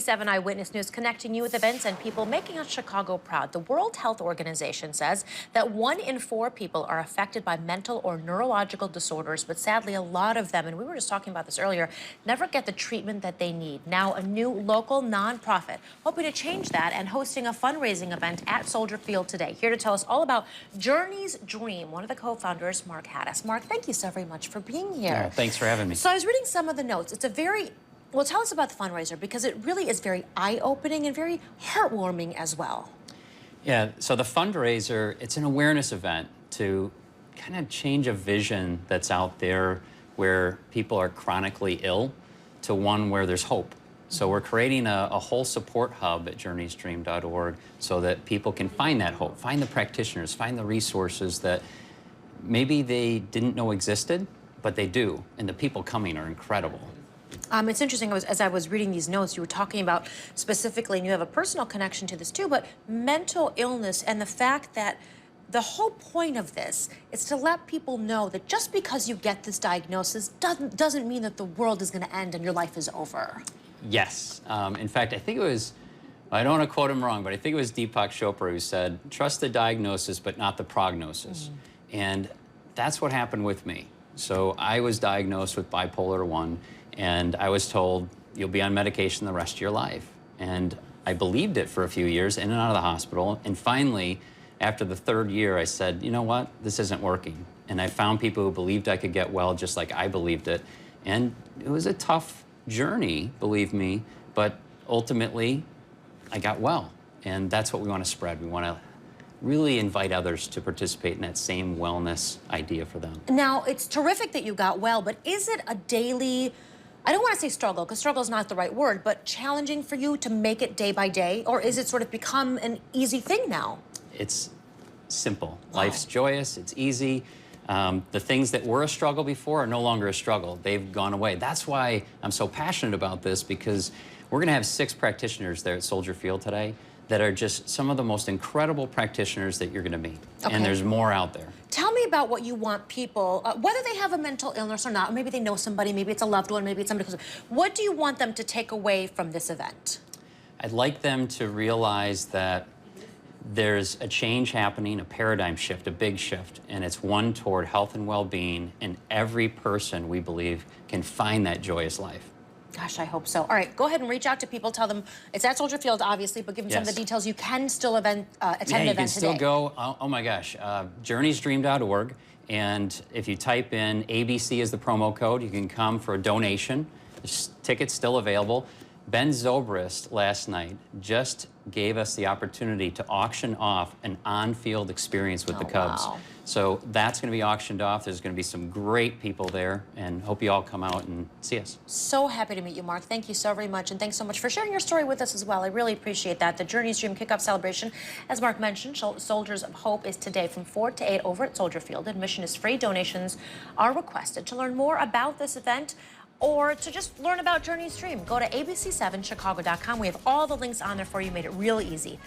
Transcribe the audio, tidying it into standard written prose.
ABC7 Eyewitness News, connecting you with events and people making us Chicago proud. The World Health Organization says that 1 in 4 people are affected by mental or neurological disorders, but sadly a lot of them, and we were just talking about this earlier, never get the treatment that they need. Now a new local nonprofit hoping to change that and hosting a fundraising event at Soldier Field today. Here to tell us all about Journey's Dream, one of the co-founders, Mark Haddis. Mark, thank you so very much for being here. Oh, thanks for having me. So I was reading some of the notes. It's a very Well, tell us about the fundraiser, because it really is very eye-opening and very heartwarming as well. Yeah, so the fundraiser, it's an awareness event to kind of change a vision that's out there where people are chronically ill to one where there's hope. So we're creating a whole support hub at journeysdream.org so that people can find that hope, find the practitioners, find the resources that maybe they didn't know existed, but they do, and the people coming are incredible. It's interesting, as I was reading these notes, you were talking about specifically, and you have a personal connection to this too, but mental illness and the fact that the whole point of this is to let people know that just because you get this diagnosis doesn't mean that the world is going to end and your life is over. Yes. In fact, I think it was, I don't want to quote him wrong, but I think it was Deepak Chopra who said, trust the diagnosis, but not the prognosis. And that's what happened with me. So I was diagnosed with bipolar 1. And I was told, you'll be on medication the rest of your life. And I believed it for a few years, in and out of the hospital. And finally, after the 3rd year, I said, you know what, this isn't working. And I found people who believed I could get well just like I believed it. And it was a tough journey, believe me, but ultimately, I got well. And that's what we want to spread. We want to really invite others to participate in that same wellness idea for them. Now, it's terrific that you got well, but is it a daily, I don't want to say struggle, because struggle is not the right word, but challenging for you to make it day by day? Or is it sort of become an easy thing now? It's simple. Wow. Life's joyous, it's easy. The things that were a struggle before are no longer a struggle. They've gone away. That's why I'm so passionate about this, because we're going to have 6 practitioners there at Soldier Field today that are just some of the most incredible practitioners that you're going to meet. Okay. And there's more out there. Tell me about what you want people, whether they have a mental illness or not, or maybe they know somebody, maybe it's a loved one, maybe it's somebody close. What do you want them to take away from this event? I'd like them to realize that there's a change happening, a paradigm shift, a big shift, and it's one toward health and well-being, and every person, we believe, can find that joyous life. Gosh, I hope so. All right, go ahead and reach out to people. Tell them it's at Soldier Field, obviously, but give them some of the details. You can still attend the event today. Yeah, you can still go. Oh my gosh, journeysdream.org, and if you type in ABC as the promo code, you can come for a donation. There's tickets still available. Ben Zobrist last night just gave us the opportunity to auction off an on-field experience with the Cubs. Wow. So that's going to be auctioned off. There's going to be some great people there, and hope you all come out and see us. So happy to meet you, Mark. Thank you so very much, and thanks so much for sharing your story with us as well. I really appreciate that. The Journey's Dream kickoff celebration, as Mark mentioned, Soldiers of Hope, is today from 4 to 8 over at Soldier Field. Admission is free. Donations are requested. To learn more about this event, or to just learn about Journey's Dream, go to abc7chicago.com. We have all the links on there for you, made it real easy.